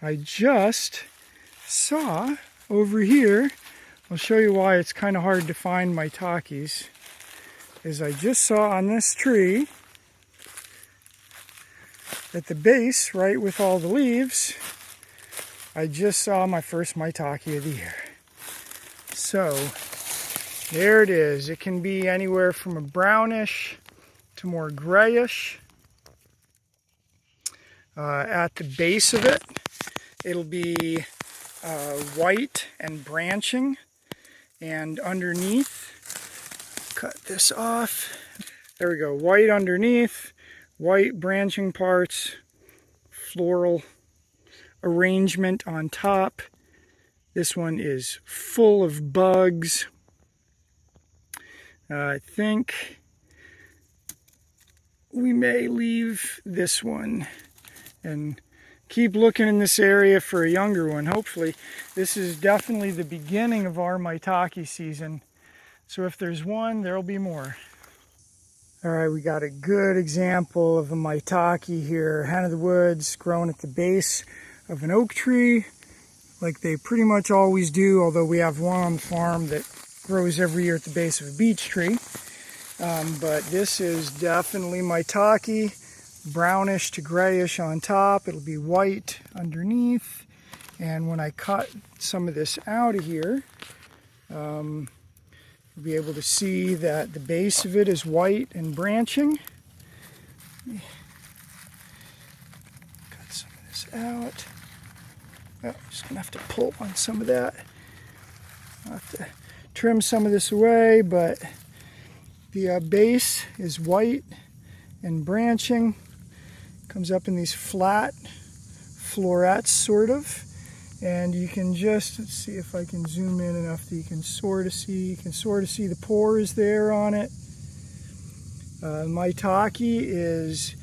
I just saw over here, I'll show you why it's kind of hard to find maitakes, is I just saw on this tree at the base, right with all the leaves, I just saw my first maitake of the year. So there it is. It can be anywhere from a brownish to more grayish. At the base of it, it'll be white and branching, and underneath, cut this off, there we go, white underneath, white branching parts, floral arrangement on top. This one is full of bugs. I think we may leave this one and keep looking in this area for a younger one. Hopefully, this is definitely the beginning of our maitake season. So if there's one, there'll be more. All right, we got a good example of a maitake here. Hen of the woods growing at the base of an oak tree, like they pretty much always do, although we have one on the farm that grows every year at the base of a beech tree. But this is definitely maitake. Brownish to grayish on top. It'll be white underneath. And when I cut some of this out of here, you'll be able to see that the base of it is white and branching. Cut some of this out. Oh, I'm just going to have to pull on some of that. I'll have to trim some of this away, but the base is white and branching. Comes up in these flat florets, sort of, and you can just, let's see if I can zoom in enough that you can sort of see the pores there on it. Maitake is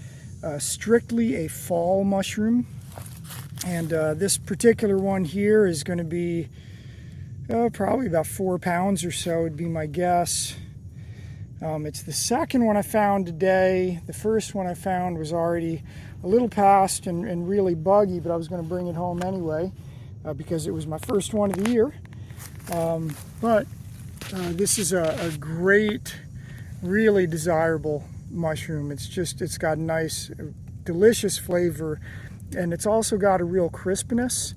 strictly a fall mushroom, and this particular one here is going to be probably about 4 pounds or so would be my guess. It's the second one I found today. The first one I found was already a little past and really buggy, but I was going to bring it home anyway because it was my first one of the year. But this is a great, really desirable mushroom. It's got nice, delicious flavor, and it's also got a real crispness,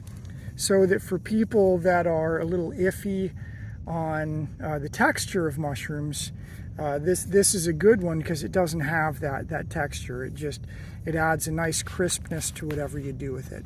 so that for people that are a little iffy on the texture of mushrooms, this is a good one because it doesn't have that texture. It adds a nice crispness to whatever you do with it.